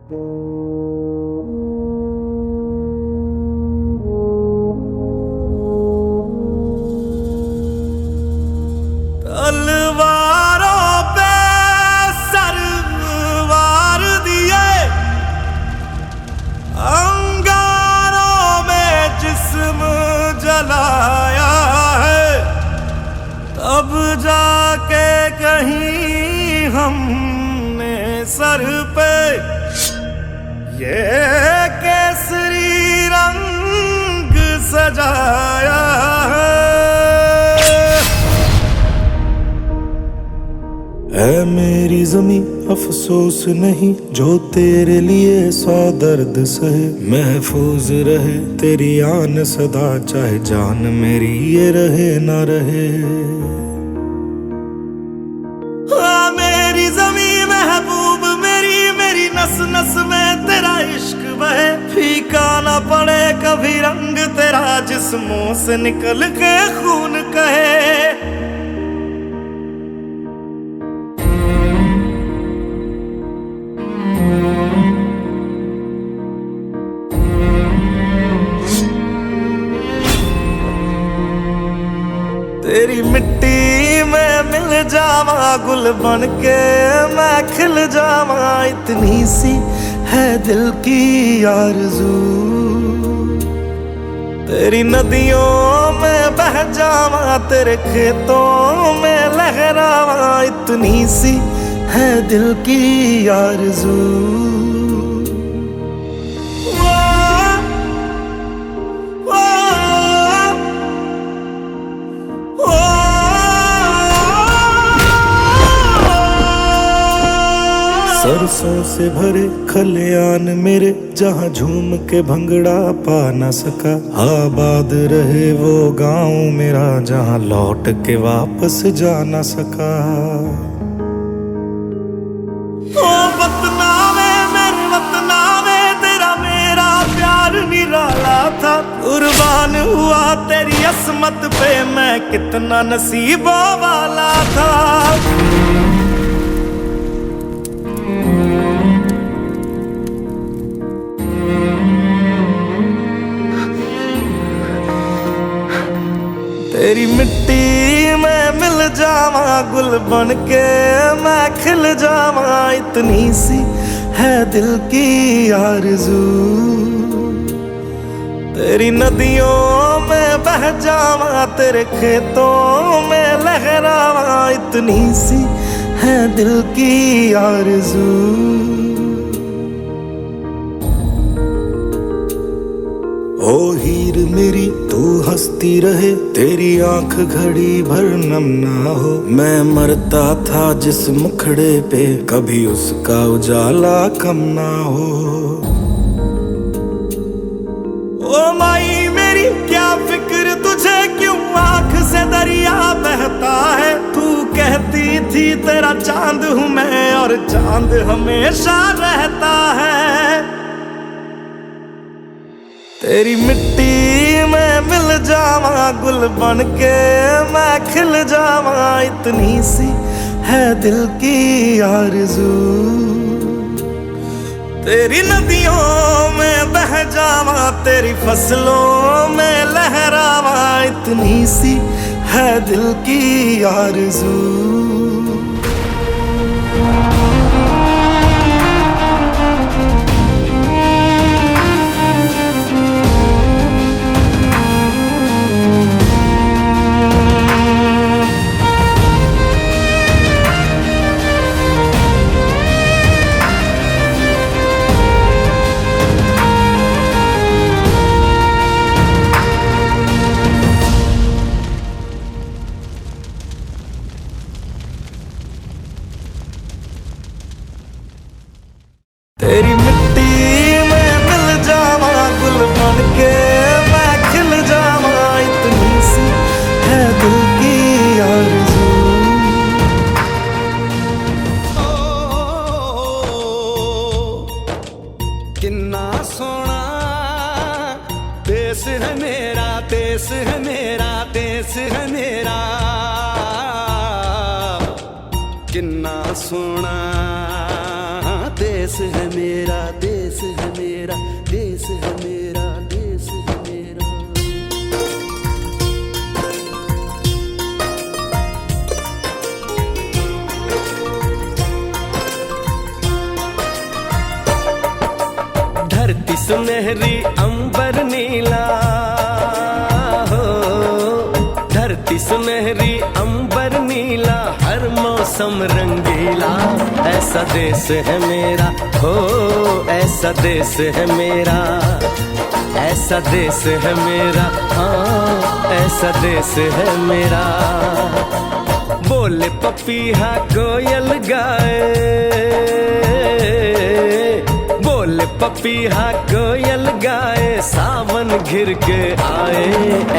तलवारों पे सरवार दिए, अंगारों में जिस्म जलाया है, तब जाके कहीं हमने सर पे ये केसरी रंग सजाया है। ऐ मेरी ज़मीं अफसोस नहीं, जो तेरे लिए 100 दर्द सहे। महफूज रहे तेरी आन सदा, चाहे जान मेरी ये रहे ना रहे। हाँ मेरी ज़मीं महबूब मेरी, मेरी नस नस में तेरा इश्क बहे। फीका ना पड़े कभी रंग तेरा, जिस्मों से निकल के खून कहे। तेरी मिट्टी में मिल जावा गुल बन के मैं खिल जावा, इतनी सी है दिल की आरज़ू। तेरी नदियों में बह जावा, तेरे खेतों में लहरावा, इतनी सी है दिल की आरज़ू। सरसों से भरे खलियान मेरे, जहाँ झूम के भंगड़ा पा न सका। आबाद रहे वो गांव मेरा, जहाँ लौट के वापस जा न सका। ओ वतना में मेरे वतना में, तेरा मेरा प्यार निराला था। कुर्बान हुआ तेरी असमत पे, मैं कितना नसीबों वाला था। तेरी मिट्टी में मिल जावा गुल बन के मैं खिल जावा, इतनी सी है दिल की आरज़ू। तेरी नदियों में बह जावा, तेरे खेतों में लहरावा, इतनी सी है दिल की आरज़ू। ओ हीर मेरी तू हंसती रहे, तेरी आंख घड़ी भर नम ना हो। मैं मरता था जिस मुखड़े पे, कभी उसका उजाला कम ना हो। ओ माई मेरी क्या फिक्र तुझे, क्यों आंख से दरिया बहता है। तू कहती थी तेरा चांद हूँ मैं, और चांद हमेशा रहता है। तेरी मिट्टी में मिल जावा गुल बन के मैं खिल जावा, इतनी सी है दिल की आरज़ू। तेरी नदियों में बह जावा, तेरी फसलों में लहरावा, इतनी सी है दिल की आरज़ू। तेरी मिट्टी में मिल जावा गुल बन के मैं खिल जावा, इतनी सी है दिल की आरज़ू। किन्ना सोना देश है मेरा, देश है मेरा, देश है मेरा। किन्ना सोना देश है मेरा। सुनहरी अंबर नीला हो, धरती सुनहरी अंबर नीला, हर मौसम रंगीला। ऐसा देश है मेरा हो, ऐसा देश है मेरा, ऐसा देश है मेरा, हाँ ऐसा देश है मेरा। बोले पपीहा कोयल गाए, बोले पपीहा कोयल गाए, सावन घिर के आए।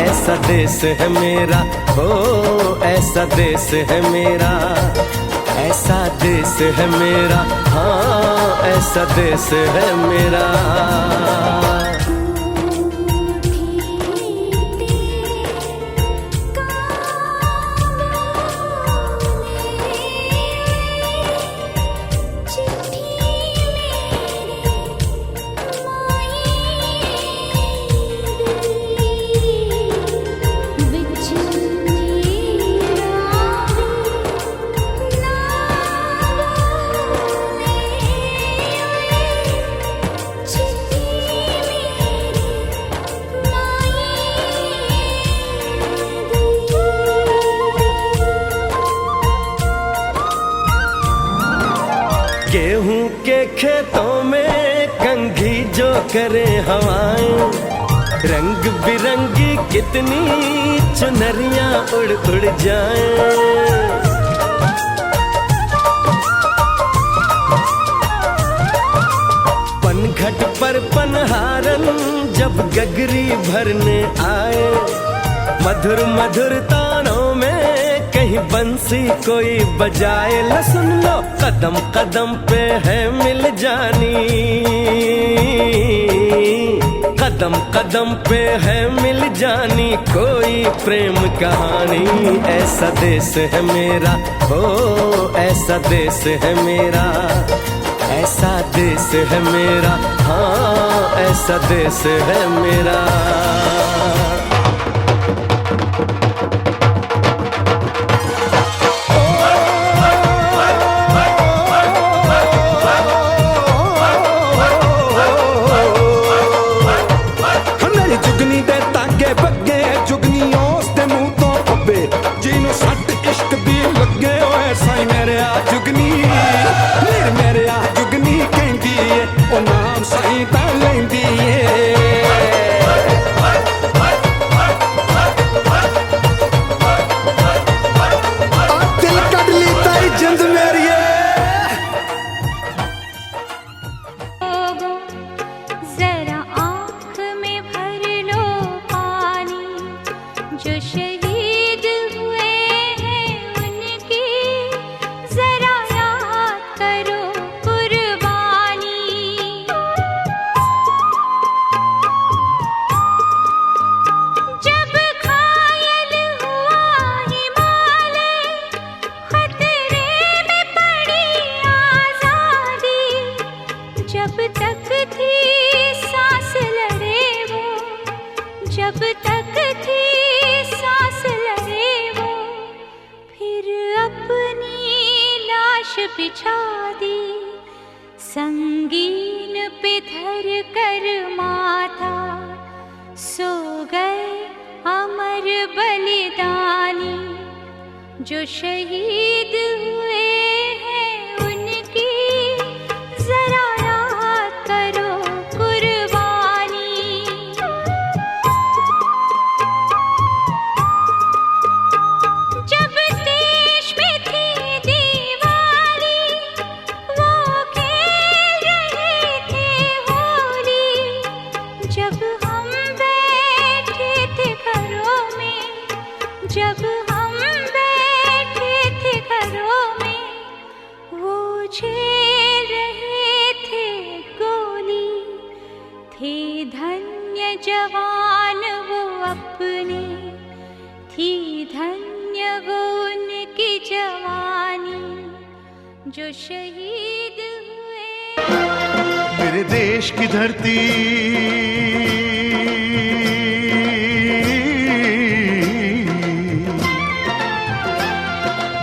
ऐसा देश है मेरा हो, ऐसा देश है मेरा, ऐसा देश है मेरा, हाँ ऐसा देश है मेरा। गेहूं के खेतों में कंघी जो करे हवाएं, रंग बिरंगी कितनी चुनरियां उड़ उड़ जाएं। पनघट पर पनहारन जब गगरी भरने आए, मधुर मधुर तानों में कहीं बंसी कोई बजाए। लो सुन लो कदम कदम पे है मिल जानी, कदम कदम पे है मिल जानी कोई प्रेम कहानी। ऐसा देश है मेरा हो, ऐसा देश है मेरा, ऐसा देश है मेरा, हाँ ऐसा देश है मेरा। जब तक थी सांस लड़े वो, फिर अपनी लाश बिछा दी संगीन पे धर कर माथा। सो गए अमर बलिदानी जो शहीद हुए हैं उनकी, जरा याद करो कुर्बानी। जब देश में थी दीवाली, वो खेल रहे थे होली। जब हम बैठे थे घरों में, जब हम बैठे थे घरों में, वो झेल रहे थे गोली। थे धन्य जवान वो अपने, थी धन्य वो उनकी जवानी जो शहीद हुए। मेरे देश की धरती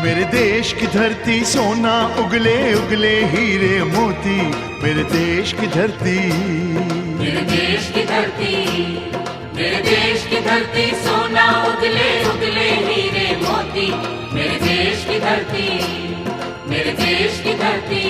मेरे देश की धरती, सोना उगले उगले हीरे मोती। मेरे देश की धरती मेरे देश की धरती, मेरे देश की धरती, सोना उगले उगले हीरे मोती, मेरे देश की धरती, मेरे देश की धरती।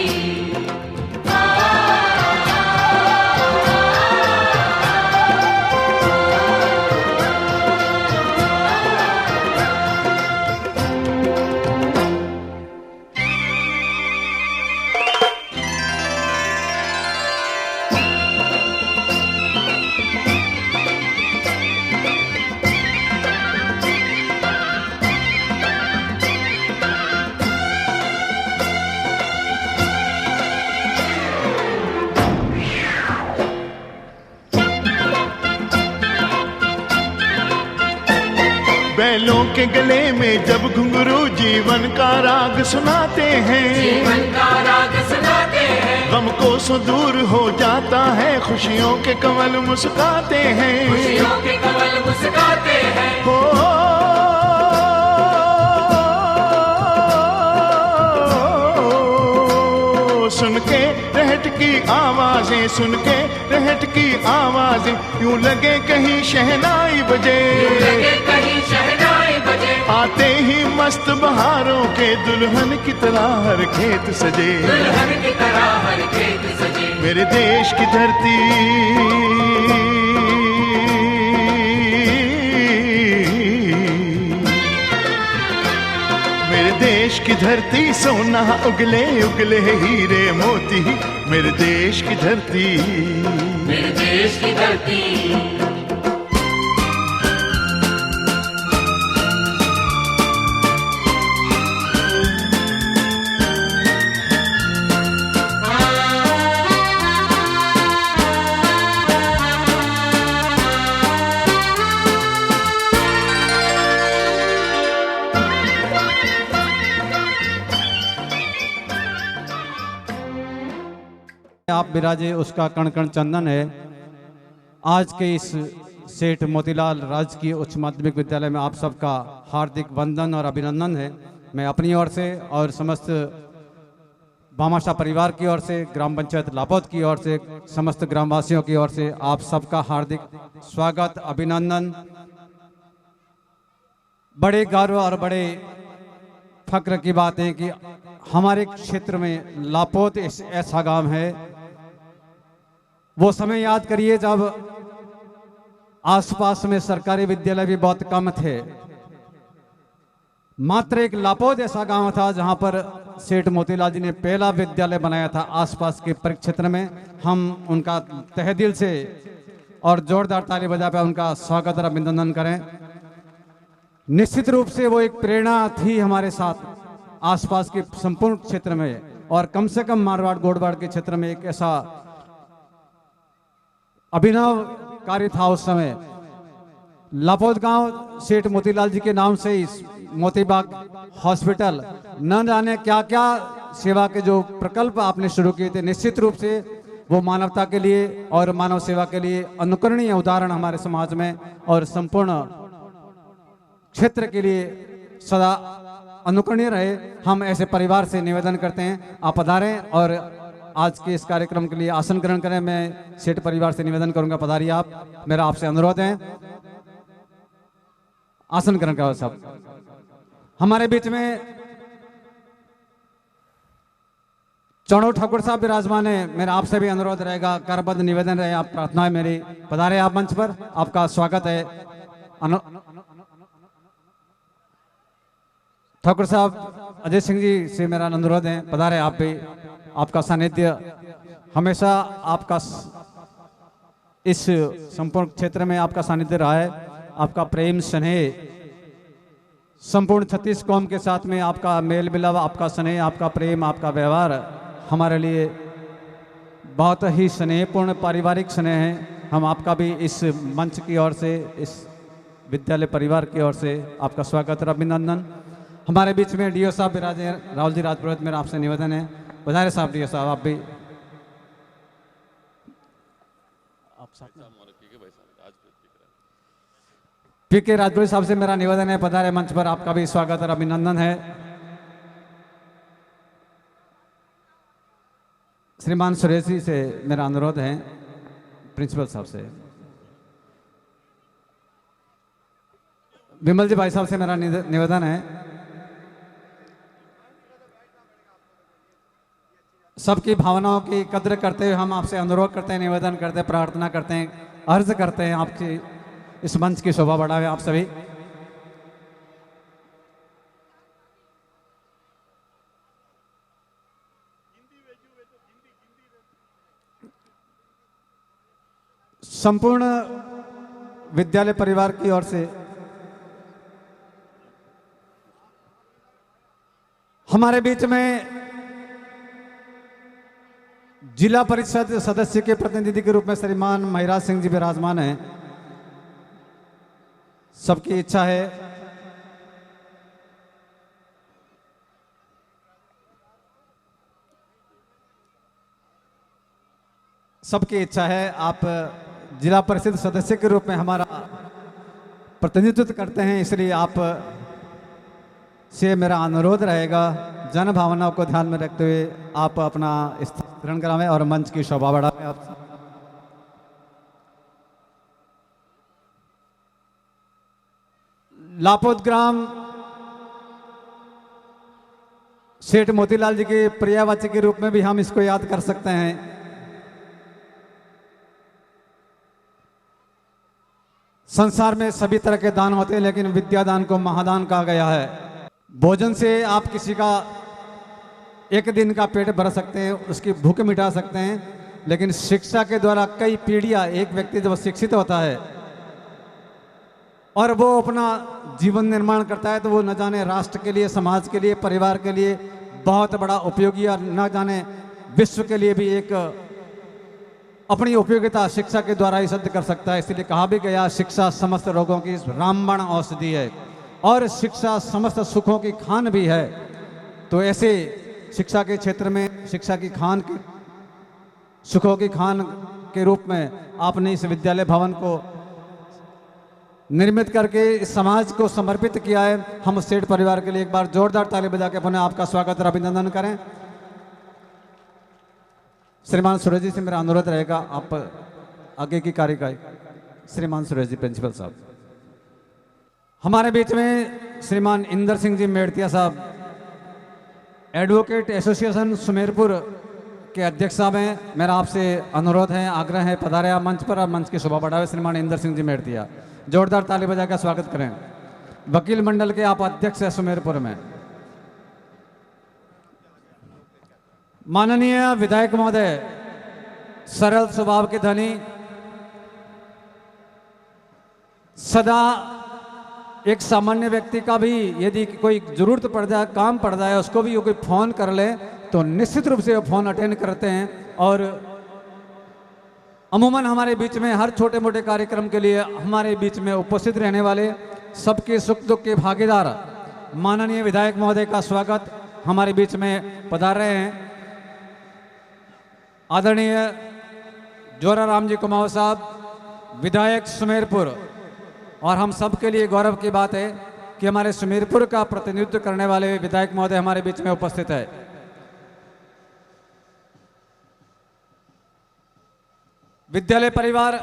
बैलों के गले में जब घुंघरू जीवन का राग सुनाते हैं, जीवन का राग सुनाते हैं, गम को सो दूर हो जाता है, खुशियों के कमल मुस्काते हैं, खुशियों के कमल मुस्काते हैं। हो सुन के रहट की आवाजें, सुन के रहट की आवाजें, यूं लगे कहीं शहनाई बजे, लगे कहीं शहनाई बजे, आते ही मस्त बहारों के दुल्हन की तरह हर खेत सजे, दुल्हन की तरह हर खेत सजे। मेरे देश की धरती, मेरे देश की धरती, सोना उगले उगले हीरे मोती, मेरे देश की धरती, मेरे देश की धरती। आप विराजे उसका कण कण चंदन है। आज के इस सेठ मोतीलाल राजकीय उच्च माध्यमिक विद्यालय में आप सबका हार्दिक वंदन और अभिनंदन है। मैं अपनी ओर से और समस्त भामाशाह परिवार की ओर से, ग्राम पंचायत लापौत की ओर से, समस्त ग्रामवासियों की ओर से आप सबका हार्दिक स्वागत अभिनंदन। बड़े गर्व और बड़े फक्र की बात है कि हमारे क्षेत्र में लापौत ऐसा गांव है, वो समय याद करिए जब आसपास में सरकारी विद्यालय भी बहुत कम थे। मात्र एक लापौत ऐसा गांव था जहां पर सेठ मोतीलाल जी ने पहला विद्यालय बनाया था आसपास के परिक्षेत्र में। हम उनका तहे दिल से और जोरदार ताली बजाकर उनका स्वागत और अभिनंदन करें। निश्चित रूप से वो एक प्रेरणा थी हमारे साथ आसपास के संपूर्ण क्षेत्र में, और कम से कम मारवाड़ गोड़वाड़ के क्षेत्र में एक ऐसा अभिनव कार्य था उस समय। लापौत गांव सेठ मोतीलाल जी के नाम से इस मोतीबाग हॉस्पिटल, न जाने क्या क्या सेवा के जो प्रकल्प आपने शुरू किए थे, निश्चित रूप से वो मानवता के लिए और मानव सेवा के लिए अनुकरणीय उदाहरण हमारे समाज में और संपूर्ण क्षेत्र के लिए सदा अनुकरणीय रहे। हम ऐसे परिवार से निवेदन करते हैं आप पधारें और आज के इस कार्यक्रम के लिए आसन ग्रहण करें। मैं सेठ परिवार से निवेदन करूंगा, पधारिए आप, मेरा आपसे अनुरोध है, आसन ग्रहण करो सब। हमारे बीच में चौड़ो ठाकुर साहब विराजमान है, मेरा आपसे भी अनुरोध रहेगा, करबद्ध निवेदन रहे, आप प्रार्थना है मेरी, पधारे आप मंच पर, आपका स्वागत है। ठाकुर साहब अजय सिंह जी से मेरा अनुरोध है, पधारे आप भी, आपका सानिध्य हमेशा आपका इस संपूर्ण क्षेत्र में आपका सानिध्य रहा है। आपका प्रेम स्नेह संपूर्ण 36 कौम के साथ में आपका मेल मिलाव, आपका स्नेह, आपका प्रेम, आपका व्यवहार हमारे लिए बहुत ही स्नेहपूर्ण पारिवारिक स्नेह है। हम आपका भी इस मंच की ओर से, इस विद्यालय परिवार की ओर से आपका स्वागत और अभिनंदन। हमारे बीच में डीओ साहब विराजे, राहुल जी राजपुरोहित, मेरा आपसे निवेदन है, बधाई साहब, डीओ साहब आप भी, पीके राजपुरोहित साहब से मेरा निवेदन है, पधारे मंच पर, आपका भी स्वागत और अभिनंदन है। श्रीमान सुरेश जी से मेरा अनुरोध है, प्रिंसिपल साहब से, विमल जी भाई साहब से मेरा निवेदन है, सबकी भावनाओं की कद्र करते हुए हम आपसे अनुरोध करते हैं, निवेदन करते हैं, प्रार्थना करते हैं, अर्ज करते हैं आपकी इस मंच की शोभा बढ़ावे आप सभी। संपूर्ण विद्यालय परिवार की ओर से हमारे बीच में जिला परिषद सदस्य के प्रतिनिधि के रूप में श्रीमान महिराज सिंह जी विराजमान हैं। सबकी इच्छा है आप जिला परिषद सदस्य के रूप में हमारा प्रतिनिधित्व करते हैं, इसलिए आप से मेरा अनुरोध रहेगा जन भावनाओं को ध्यान में रखते हुए आप अपना स्थान ग्रहण करावें और मंच की शोभा बढ़ावें। आप लापोद ग्राम सेठ मोतीलाल जी के पर्यायवाची के रूप में भी हम इसको याद कर सकते हैं। संसार में सभी तरह के दान होते हैं, लेकिन विद्यादान को महादान कहा गया है। भोजन से आप किसी का एक दिन का पेट भर सकते हैं, उसकी भूख मिटा सकते हैं, लेकिन शिक्षा के द्वारा कई पीढ़ियां, एक व्यक्ति जब शिक्षित होता है और वो अपना जीवन निर्माण करता है तो वो न जाने राष्ट्र के लिए, समाज के लिए, परिवार के लिए बहुत बड़ा उपयोगी और न जाने विश्व के लिए भी एक अपनी उपयोगिता शिक्षा के ही सिद्ध कर सकता है। इसलिए कहा भी गया, शिक्षा समस्त रोगों की रामबाण औषधि है और शिक्षा समस्त सुखों की खान भी है। तो ऐसे शिक्षा के क्षेत्र में शिक्षा की खान के सुखों की खान के रूप में आपने इस विद्यालय भवन को निर्मित करके इस समाज को समर्पित किया है। हम सेठ परिवार के लिए एक बार जोरदार ताली बजा के पुनः आपका स्वागत और अभिनंदन करें। श्रीमान सुरेश जी से मेरा अनुरोध रहेगा, आप आगे की कार्यकाल। श्रीमान सुरेश जी प्रिंसिपल साहब। हमारे बीच में श्रीमान इंदर सिंह जी मेड़तिया साहब, एडवोकेट एसोसिएशन सुमेरपुर के अध्यक्ष साहब हैं। मेरा आपसे अनुरोध है, आग्रह है, पधारे आप मंच पर और मंच की शोभा बढ़ावे। श्रीमान इंदर सिंह जी मेड़तिया, जोरदार ताली बजा कर स्वागत करें। वकील मंडल के आप अध्यक्ष हैं सुमेरपुर में। माननीय विधायक महोदय, सरल स्वभाव के धनी, सदा एक सामान्य व्यक्ति का भी यदि कोई जरूरत पड़ जाए, काम पड़ जाए, उसको भी कोई फोन कर ले तो निश्चित रूप से वो फोन अटेंड करते हैं और अमूमन हमारे बीच में हर छोटे मोटे कार्यक्रम के लिए हमारे बीच में उपस्थित रहने वाले, सबके सुख दुख के भागीदार माननीय विधायक महोदय का स्वागत हमारे बीच में पधार रहे हैं। आदरणीय जोराराम जी कुमाऊं साहब, विधायक सुमेरपुर, और हम सब के लिए गौरव की बात है कि हमारे सुमेरपुर का प्रतिनिधित्व करने वाले विधायक महोदय हमारे बीच में उपस्थित है। विद्यालय परिवार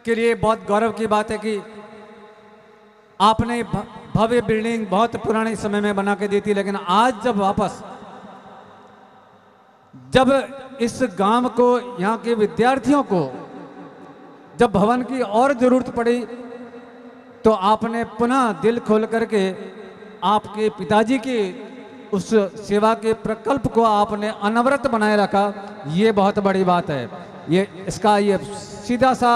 के लिए बहुत गौरव की बात है कि आपने भव्य बिल्डिंग बहुत पुराने समय में बना के दी थी, लेकिन आज जब वापस जब इस गांव को, यहाँ के विद्यार्थियों को जब भवन की और जरूरत पड़ी तो आपने पुनः दिल खोल करके आपके पिताजी की उस सेवा के प्रकल्प को आपने अनवरत बनाए रखा। ये बहुत बड़ी बात है। ये इसका ये सीधा सा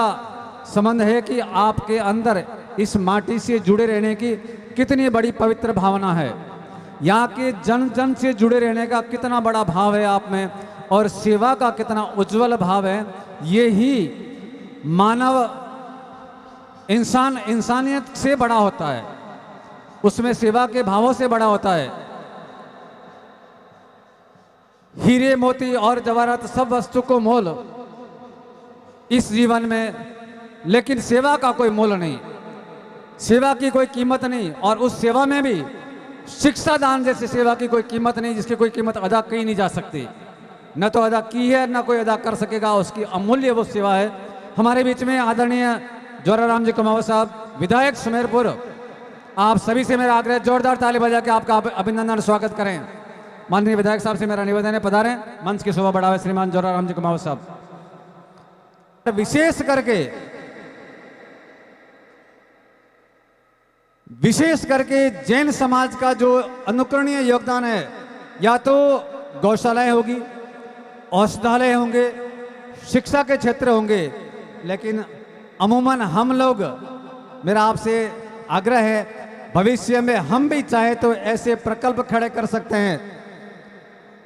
संबंध है कि आपके अंदर इस माटी से जुड़े रहने की कितनी बड़ी पवित्र भावना है, यहाँ के जन जन से जुड़े रहने का कितना बड़ा भाव है आप में, और सेवा का कितना उज्जवल भाव है। ये ही मानव इंसान इंसानियत से बड़ा होता है, उसमें सेवा के भावों से बड़ा होता है। हीरे मोती और जवाहरात सब वस्तु को मोल इस जीवन में, लेकिन सेवा का कोई मोल नहीं, सेवा की कोई कीमत नहीं, और उस सेवा में भी शिक्षा दान जैसी सेवा की कोई कीमत नहीं, जिसकी कोई कीमत अदा की नहीं जा सकती। न तो अदा की है न कोई अदा कर सकेगा, उसकी अमूल्य वो सेवा है। हमारे बीच में आदरणीय जोराराम जी कुमावत साहब, विधायक सुमेरपुर, आप सभी से मेरा आग्रह, जोरदार ताली बजा के आपका अभिनंदन स्वागत करें। माननीय विधायक साहब से मेरा निवेदन है, पधारें, मंच की शोभा बढ़ावे श्रीमान जोराराम जी कुमावत साहब। विशेष करके जैन समाज का जो अनुकरणीय योगदान है, या तो गौशालाएं होगी, औषधालय होंगे, शिक्षा के क्षेत्र होंगे, लेकिन अमूमन हम लोग, मेरा आपसे आग्रह है, भविष्य में हम भी चाहे तो ऐसे प्रकल्प खड़े कर सकते हैं।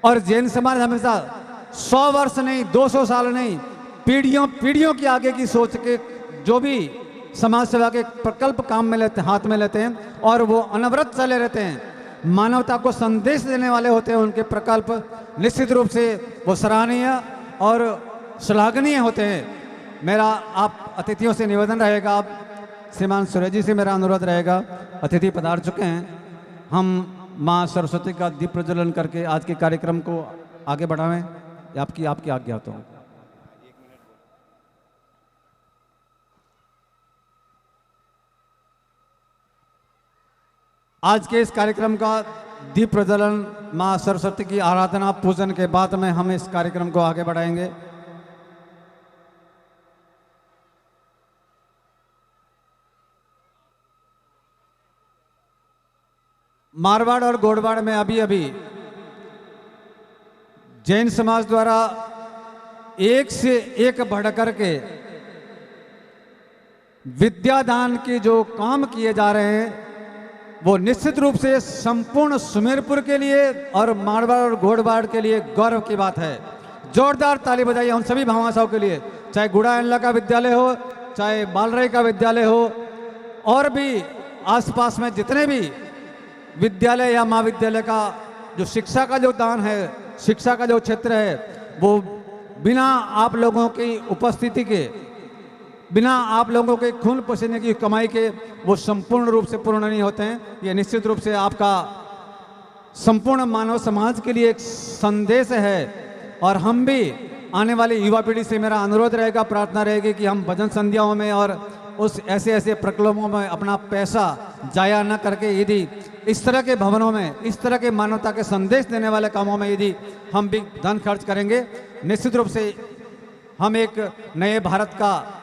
और जैन समाज हमेशा 100 वर्ष नहीं, 200 साल नहीं, पीढ़ियों पीढ़ियों की आगे की सोच के जो भी समाज सेवा के प्रकल्प काम में लेते, हाथ में लेते हैं, और वो अनवरत चले रहते हैं, मानवता को संदेश देने वाले होते हैं। उनके प्रकल्प निश्चित रूप से वो सराहनीय और श्लाघनीय होते हैं। मेरा आप अतिथियों से निवेदन रहेगा, आप श्रीमान सुरेश जी से मेरा अनुरोध रहेगा, अतिथि पधार चुके हैं, हम माँ सरस्वती का दीप प्रज्वलन करके आज के कार्यक्रम को आगे बढ़ावें, आपकी आज्ञा तो। आज के इस कार्यक्रम का दीप प्रज्वलन, माँ सरस्वती की आराधना पूजन के बाद में हम इस कार्यक्रम को आगे बढ़ाएंगे। मारवाड़ और गोड़वाड़ में अभी अभी जैन समाज द्वारा एक से एक बढ़कर के विद्यादान के जो काम किए जा रहे हैं, वो निश्चित रूप से संपूर्ण सुमेरपुर के लिए और मारवाड़ और घोड़वाड़ के लिए गौरव की बात है। जोरदार ताली बजाइए उन सभी भामाशाहों के लिए, चाहे गुड़ा एनला का विद्यालय हो, चाहे बालरई का विद्यालय हो, और भी आसपास में जितने भी विद्यालय या महाविद्यालय का जो शिक्षा का जो दान है, शिक्षा का जो क्षेत्र है, वो बिना आप लोगों की उपस्थिति के, बिना आप लोगों के खून पसीने की कमाई के वो संपूर्ण रूप से पूर्ण नहीं होते हैं। ये निश्चित रूप से आपका संपूर्ण मानव समाज के लिए एक संदेश है। और हम भी आने वाली युवा पीढ़ी से मेरा अनुरोध रहेगा, प्रार्थना रहेगी कि हम भजन संध्याओं में और उस ऐसे प्रकल्पों में अपना पैसा जाया न करके, यदि इस तरह के भवनों में, इस तरह के मानवता के संदेश देने वाले कामों में यदि हम भी धन खर्च करेंगे, निश्चित रूप से हम एक नए भारत का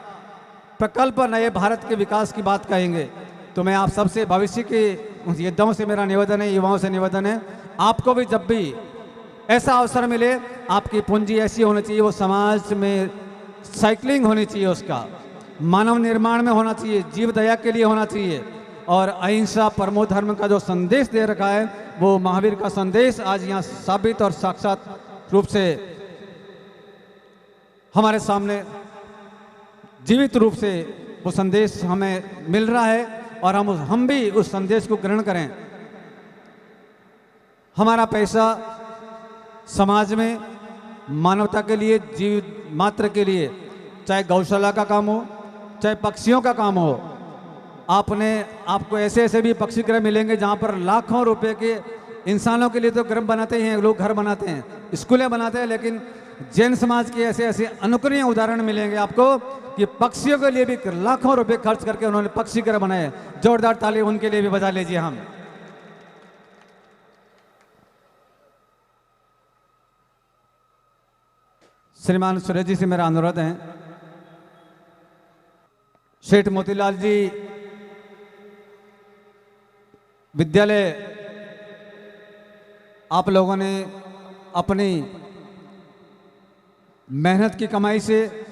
प्रकल्प, नए भारत के विकास की बात कहेंगे। तो मैं आप सबसे भविष्य के योद्धाओं से मेरा निवेदन है, युवाओं से निवेदन है, आपको भी जब भी ऐसा अवसर मिले, आपकी पूंजी ऐसी होनी चाहिए, वो समाज में साइकिलिंग होनी चाहिए, उसका मानव निर्माण में होना चाहिए, जीव दया के लिए होना चाहिए। और अहिंसा परमो धर्म का जो संदेश दे रखा है, वो महावीर का संदेश आज यहाँ साबित और साक्षात रूप से हमारे सामने जीवित रूप से वो संदेश हमें मिल रहा है, और हम भी उस संदेश को ग्रहण करें। हमारा पैसा समाज में मानवता के लिए, जीव मात्र के लिए, चाहे गौशाला का काम हो, चाहे पक्षियों का काम हो, आपको ऐसे भी पक्षी गृह मिलेंगे जहाँ पर लाखों रुपए के इंसानों के लिए तो गृह बनाते हैं, लोग घर बनाते हैं, स्कूलें बनाते हैं, लेकिन जैन समाज के ऐसे अनुकरणीय उदाहरण मिलेंगे आपको कि पक्षियों के लिए भी लाखों रुपए खर्च करके उन्होंने पक्षी गृह बनाए। जोरदार ताली उनके लिए भी बजा लीजिए हम। श्रीमान सुरेश जी से मेरा अनुरोध है, सेठ मोतीलाल जी विद्यालय आप लोगों ने अपनी मेहनत की कमाई से,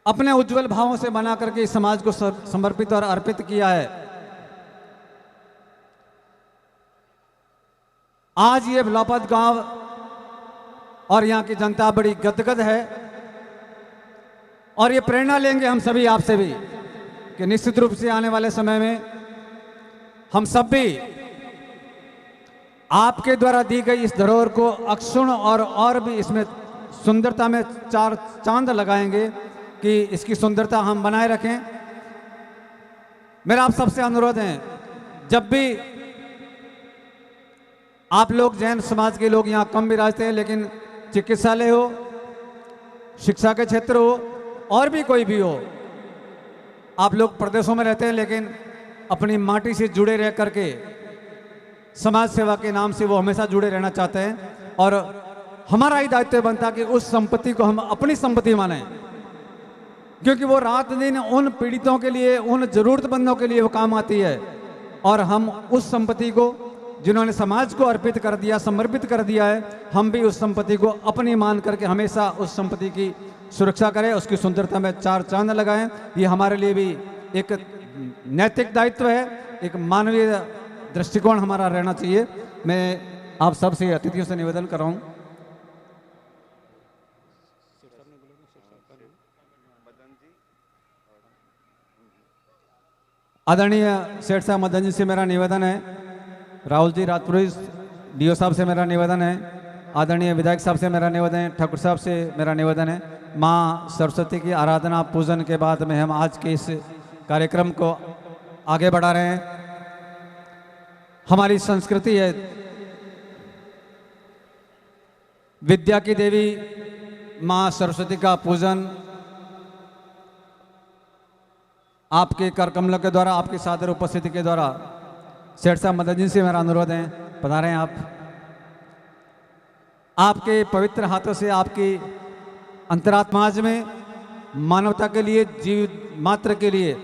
अपने उज्जवल भावों से बना करके इस समाज को समर्पित और अर्पित किया है। आज ये लौपत गांव और यहाँ की जनता बड़ी गदगद है, और ये प्रेरणा लेंगे हम सभी आपसे भी कि निश्चित रूप से आने वाले समय में हम सब भी आपके द्वारा दी गई इस धरोहर को अक्षुण्ण और भी इसमें सुंदरता में 4 चांद लगाएंगे कि इसकी सुंदरता हम बनाए रखें। मेरा आप सबसे अनुरोध है, जब भी आप लोग जैन समाज के लोग यहाँ कम विराजते हैं, लेकिन चिकित्सालय हो, शिक्षा के क्षेत्र हो और भी कोई भी हो, आप लोग प्रदेशों में रहते हैं लेकिन अपनी माटी से जुड़े रह करके समाज सेवा के नाम से वो हमेशा जुड़े रहना चाहते हैं। और हमारा ही दायित्व बनता है कि उस संपत्ति को हम अपनी संपत्ति माने, क्योंकि वो रात दिन उन पीड़ितों के लिए, उन जरूरतमंदों के लिए वो काम आती है। और हम उस संपत्ति को जिन्होंने समाज को अर्पित कर दिया, समर्पित कर दिया है, हम भी उस संपत्ति को अपनी मान करके हमेशा उस संपत्ति की सुरक्षा करें, उसकी सुंदरता में चार चांद लगाएं। ये हमारे लिए भी एक नैतिक दायित्व है, एक मानवीय दृष्टिकोण हमारा रहना चाहिए। मैं आप सबसे अतिथियों से निवेदन कर रहा हूँ, आदरणीय सेठ साहब मदन जी से मेरा निवेदन है, राहुल जी राजपुरी डीओ साहब से मेरा निवेदन है, आदरणीय विधायक साहब से मेरा निवेदन है, ठाकुर साहब से मेरा निवेदन है। माँ सरस्वती की आराधना पूजन के बाद में हम आज के इस कार्यक्रम को आगे बढ़ा रहे हैं। हमारी संस्कृति है विद्या की देवी माँ सरस्वती का पूजन आपके कर कमलों के द्वारा, आपकी सादर उपस्थिति के द्वारा सेठ साहब मदन जी से मेरा अनुरोध है, पधारें आप। आपके पवित्र हाथों से आपकी अंतरात्माज में मानवता के लिए, जीव मात्र के लिए,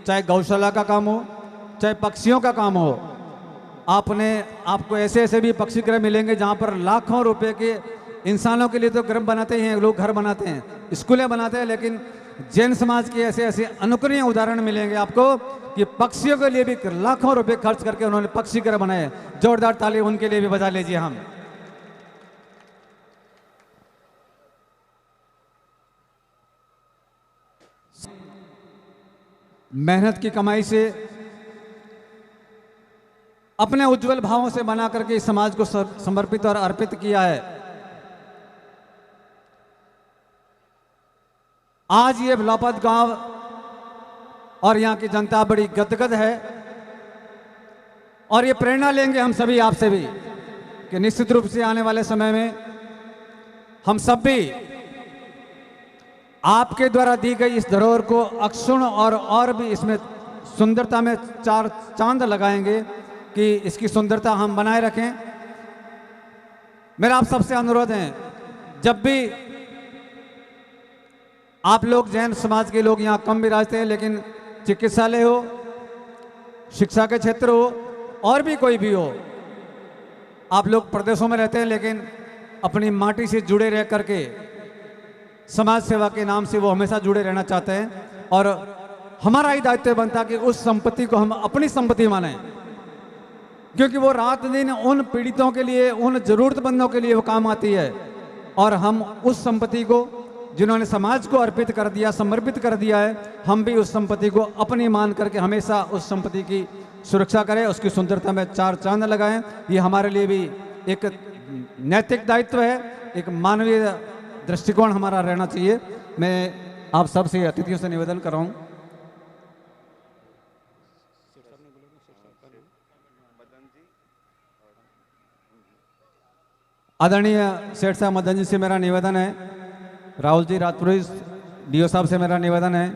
चाहे गौशाला का काम हो, चाहे पक्षियों का काम हो, आपको ऐसे ऐसे भी पक्षी गृह मिलेंगे जहाँ पर लाखों रुपए के इंसानों के लिए तो गृह बनाते ही हैं, लोग घर बनाते हैं, स्कूलें बनाते हैं, लेकिन जैन समाज के ऐसे ऐसे अनुकरणीय उदाहरण मिलेंगे आपको कि पक्षियों के लिए भी लाखों रुपए खर्च करके उन्होंने पक्षी गृह बनाए। जोरदार ताली उनके लिए भी बजा लीजिए हम। मेहनत की कमाई से अपने उज्जवल भावों से बना करके इस समाज को समर्पित और अर्पित किया है। आज ये भलापत गांव और यहाँ की जनता बड़ी गदगद है और ये प्रेरणा लेंगे हम सभी आपसे भी कि निश्चित रूप से आने वाले समय में हम सब भी आपके द्वारा दी गई इस धरोहर को अक्षुण्ण और भी इसमें सुंदरता में चार चांद लगाएंगे कि इसकी सुंदरता हम बनाए रखें। मेरा आप सबसे अनुरोध है, जब भी आप लोग जैन समाज के लोग यहाँ कम विराजते हैं, लेकिन चिकित्सालय हो, शिक्षा के क्षेत्र हो और भी कोई भी हो, आप लोग प्रदेशों में रहते हैं लेकिन अपनी माटी से जुड़े रह करके समाज सेवा के नाम से वो हमेशा जुड़े रहना चाहते हैं। और हमारा ही दायित्व बनता है कि उस संपत्ति को हम अपनी संपत्ति माने, क्योंकि वो रात दिन उन पीड़ितों के लिए, उन जरूरतमंदों के लिए वो काम आती है। और हम उस संपत्ति को जिन्होंने समाज को अर्पित कर दिया, समर्पित कर दिया है, हम भी उस संपत्ति को अपनी मान करके हमेशा उस संपत्ति की सुरक्षा करें, उसकी सुंदरता में चार चांद लगाएं। ये हमारे लिए भी एक नैतिक दायित्व है, एक मानवीय दृष्टिकोण हमारा रहना चाहिए। मैं आप सबसे अतिथियों से निवेदन कर रहा हूँ, आदरणीय सेठ साहब मदन जी से मेरा निवेदन है, राहुल जी राजपुरी डीओ साहब से मेरा निवेदन है,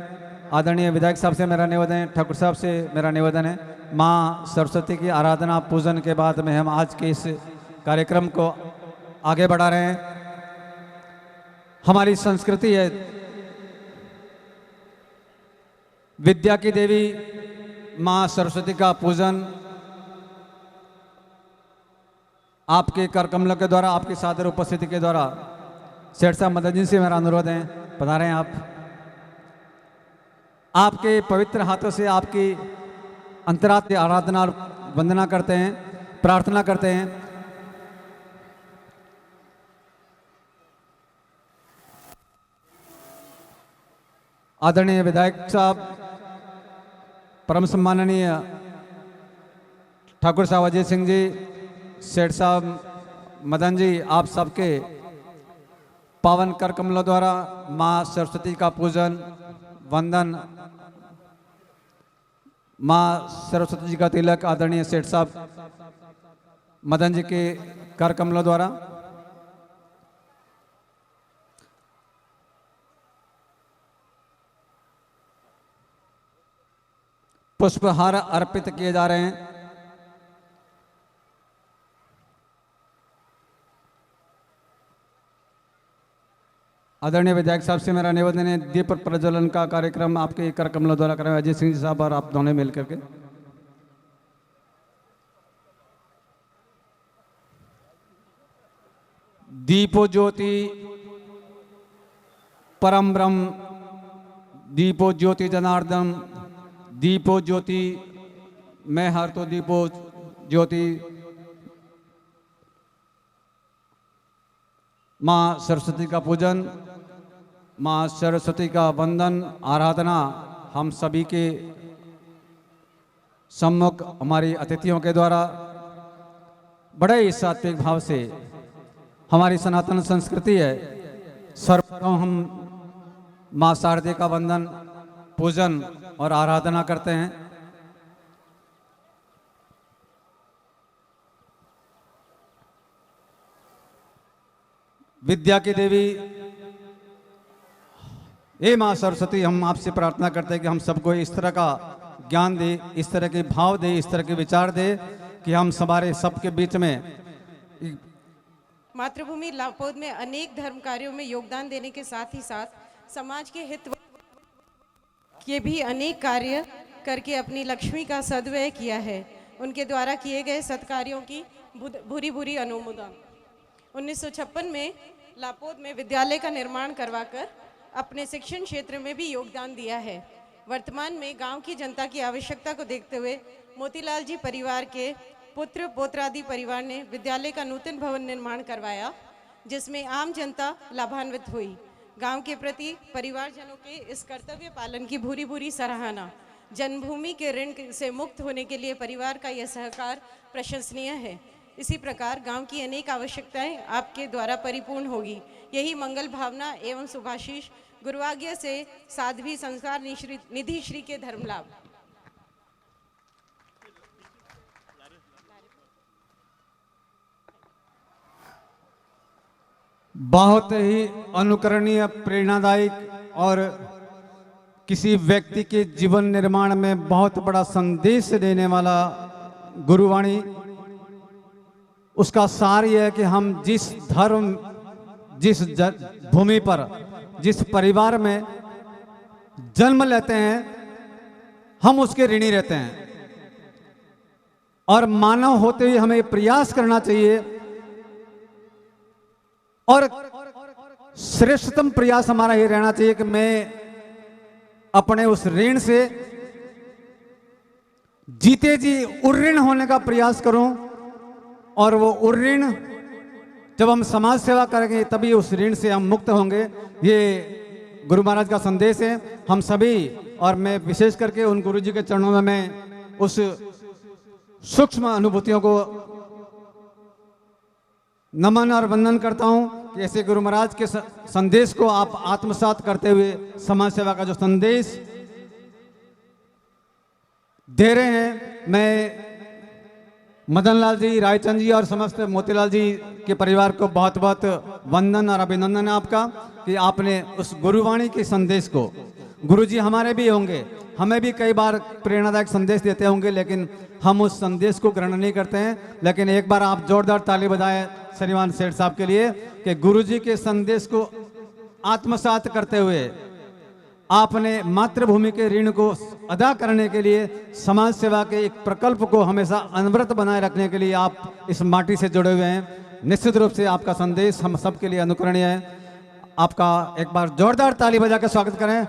आदरणीय विधायक साहब से मेरा निवेदन है, ठाकुर साहब से मेरा निवेदन है। माँ सरस्वती की आराधना पूजन के बाद में हम आज के इस कार्यक्रम को आगे बढ़ा रहे हैं। हमारी संस्कृति है विद्या की देवी माँ सरस्वती का पूजन आपके कर कमलों के द्वारा, आपकी सादर उपस्थिति के द्वारा सेठ साहब मदन जी से मेरा अनुरोध है, पधारें आप। आपके पवित्र हाथों से आपकी अंतरात्मा आराधना और वंदना करते हैं, प्रार्थना करते हैं। आदरणीय विधायक साहब, परम सम्माननीय ठाकुर साहब अजय सिंह जी, सेठ साहब मदन जी, आप सबके पावन कर कमलों द्वारा माँ सरस्वती का पूजन, वंदन, माँ सरस्वती जी का तिलक आदरणीय सेठ साहब मदन जी के कर कमलों द्वारा। पुष्पहार अर्पित किए जा रहे हैं। आदरणीय विधायक साहब से मेरा निवेदन है, दीप प्रज्वलन का कार्यक्रम आपके कर कमलों द्वारा कराएं, अजय सिंह जी साहब और आप दोनों मिलकर के। दीपो ज्योति परम ब्रह्म, दीपो ज्योति जनार्दन, दीपो ज्योति मैं हर तो दीपो ज्योति। माँ सरस्वती का पूजन, माँ सरस्वती का वंदन आराधना हम सभी के सम्मुख हमारी अतिथियों के द्वारा बड़े ही सात्विक भाव से, हमारी सनातन संस्कृति है, सर्वप्रथम हम माँ शारदे का वंदन पूजन और आराधना करते हैं। विद्या की देवी हे माँ सरस्वती, हम आपसे प्रार्थना करते हैं कि हम सबको इस तरह का ज्ञान दे, इस तरह के भाव दे, इस तरह के विचार दे कि हम हमारे सबके बीच में। मातृभूमि लापोद में अनेक धर्म कार्यों में योगदान देने के साथ ही साथ समाज के हित के भी अनेक कार्य करके अपनी लक्ष्मी का सद्व्यय किया है। उनके द्वारा किए गए सत्कार्यों की भूरी भूरी अनुमोदन। 1956 में लापोद में विद्यालय का निर्माण करवाकर अपने शिक्षण क्षेत्र में भी योगदान दिया है। वर्तमान में गांव की जनता की आवश्यकता को देखते हुए मोतीलाल जी परिवार के पुत्र पोत्रादि परिवार ने विद्यालय का नूतन भवन निर्माण करवाया, जिसमें आम जनता लाभान्वित हुई। गांव के प्रति परिवारजनों के इस कर्तव्य पालन की भूरी भूरी सराहना। जन्मभूमि के ऋण से मुक्त होने के लिए परिवार का यह सहकार प्रशंसनीय है। इसी प्रकार गांव की अनेक आवश्यकताएं आपके द्वारा परिपूर्ण होगी। यही मंगल भावना एवं शुभाशीष गुरुआज्ञा से साध्वी संस्कार निधि श्री के धर्म लाभ। बहुत ही अनुकरणीय, प्रेरणादायक और किसी व्यक्ति के जीवन निर्माण में बहुत बड़ा संदेश देने वाला गुरुवाणी। उसका सार यह है कि हम जिस धर्म, जिस भूमि पर, जिस परिवार में जन्म लेते हैं, हम उसके ऋणी रहते हैं और मानव होते हुए हमें प्रयास करना चाहिए और श्रेष्ठतम प्रयास हमारा ये रहना चाहिए कि मैं अपने उस ऋण से जीते जी उऋण होने का प्रयास करूं, और वो उऋण जब हम समाज सेवा करेंगे तभी उस ऋण से हम मुक्त होंगे। ये गुरु महाराज का संदेश है। हम सभी, और मैं विशेष करके उन गुरु जी के चरणों में मैं उस सूक्ष्म अनुभूतियों को नमन और वंदन करता हूं कि ऐसे गुरु महाराज के संदेश को आप आत्मसात करते हुए समाज सेवा का जो संदेश दे रहे हैं, मैं मदन लाल जी, रायचंद जी और समस्त मोतीलाल जी के परिवार को बहुत बहुत वंदन और अभिनंदन है आपका कि आपने उस गुरुवाणी के संदेश को, गुरु जी हमारे भी होंगे, हमें भी कई बार प्रेरणादायक संदेश देते होंगे, लेकिन हम उस संदेश को ग्रहण नहीं करते हैं। लेकिन एक बार आप जोरदार ताली बजाएं श्रीमान सेठ साहब के लिए कि गुरु जी के संदेश को आत्मसात करते हुए आपने मातृभूमि के ऋण को अदा करने के लिए, समाज सेवा के एक प्रकल्प को हमेशा अनवरत बनाए रखने के लिए आप इस माटी से जुड़े हुए हैं। निश्चित रूप से आपका संदेश हम सब के लिए अनुकरणीय है। आपका एक बार जोरदार ताली बजा के स्वागत करें,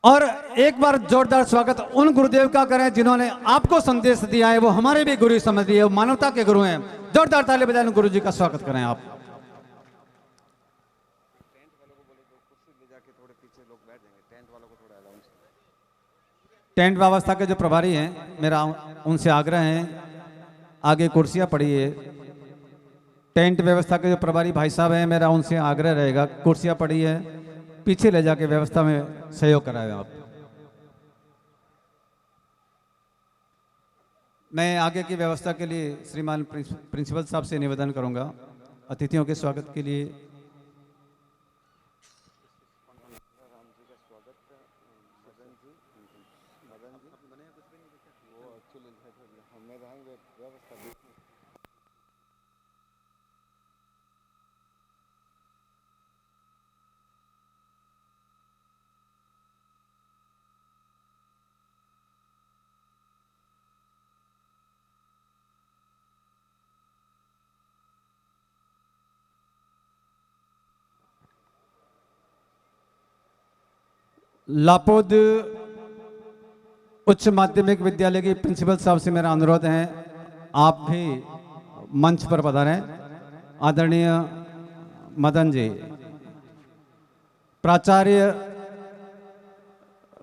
और एक बार जोरदार स्वागत उन गुरुदेव का करें जिन्होंने आपको संदेश दिया है। वो हमारे भी गुरु समझ लिए, वो मानवता के गुरु हैं। जोरदार ताली बजाएं, गुरु जी का स्वागत करें आप। टेंट व्यवस्था के जो प्रभारी हैं, मेरा उनसे आग्रह है, आगे कुर्सियां पड़ी है। टेंट व्यवस्था के जो प्रभारी भाई साहब हैं, मेरा उनसे आग्रह रहेगा, कुर्सियां पड़ी है, पीछे ले जाके व्यवस्था में सहयोग कराएं आप। मैं आगे की व्यवस्था के लिए श्रीमान प्रिंसिपल साहब से निवेदन करूंगा अतिथियों के स्वागत के लिए। लापोद उच्च माध्यमिक विद्यालय की प्रिंसिपल साहब से मेरा अनुरोध है, आप भी मंच पर पधारें। आदरणीय मदन जी, प्राचार्य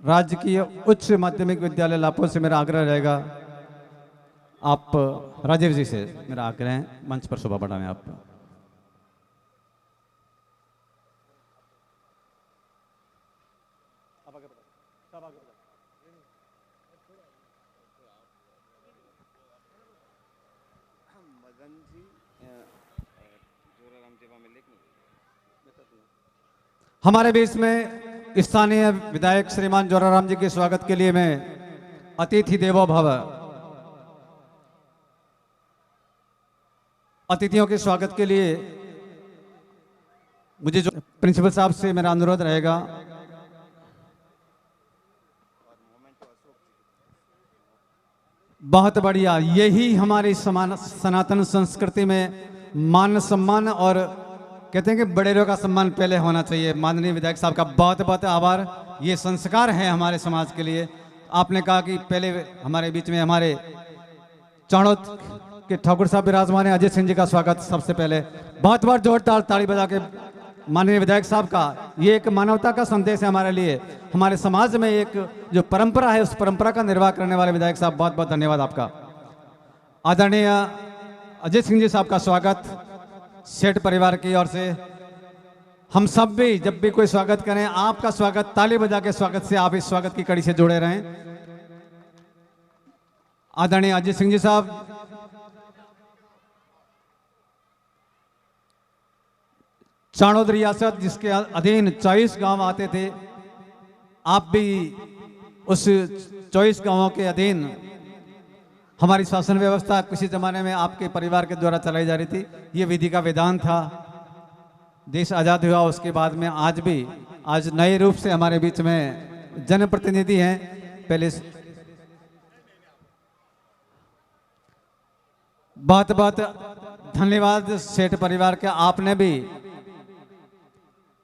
राजकीय उच्च माध्यमिक विद्यालय लापोद से मेरा आग्रह रहेगा, आप राजीव जी से मेरा आग्रह है मंच पर शोभा बढ़ाएं आप। हमारे बीच में स्थानीय विधायक श्रीमान जोराराम जी के स्वागत के लिए मैं अतिथि देवो भव, अतिथियों के स्वागत के लिए मुझे जो प्रिंसिपल साहब से मेरा अनुरोध रहेगा, बहुत बढ़िया, यही हमारी सनातन संस्कृति में मान सम्मान और कहते हैं कि बड़ेरों का सम्मान पहले होना चाहिए। माननीय विधायक साहब का बहुत बहुत आभार, ये संस्कार है हमारे समाज के लिए। आपने कहा कि पहले हमारे बीच में हमारे चाणोद के ठाकुर साहब विराजमान है, अजय सिंह जी का स्वागत सबसे पहले। बहुत बहुत जोरदार ताली बजा के माननीय विधायक साहब का, ये एक मानवता का संदेश है हमारे लिए। हमारे समाज में एक जो परंपरा है उस परंपरा का निर्वाह करने वाले विधायक साहब, बहुत बहुत धन्यवाद आपका। आदरणीय अजय सिंह जी साहब का स्वागत सेठ परिवार की ओर से। हम सब भी जब भी कोई स्वागत करें, आपका स्वागत ताली बजा के स्वागत से आप इस स्वागत की कड़ी से जुड़े रहें। आदरणीय अजय सिंह जी साहब, चाणोद रियासत जिसके अधीन 24 गांव आते थे, आप भी उस 24 गांवों के अधीन हमारी शासन व्यवस्था किसी जमाने में आपके परिवार के द्वारा चलाई जा रही थी, ये विधि का विधान था। देश आज़ाद हुआ उसके बाद में आज नए रूप से हमारे बीच में जनप्रतिनिधि हैं। पहले बहुत बहुत धन्यवाद सेठ परिवार के, आपने भी,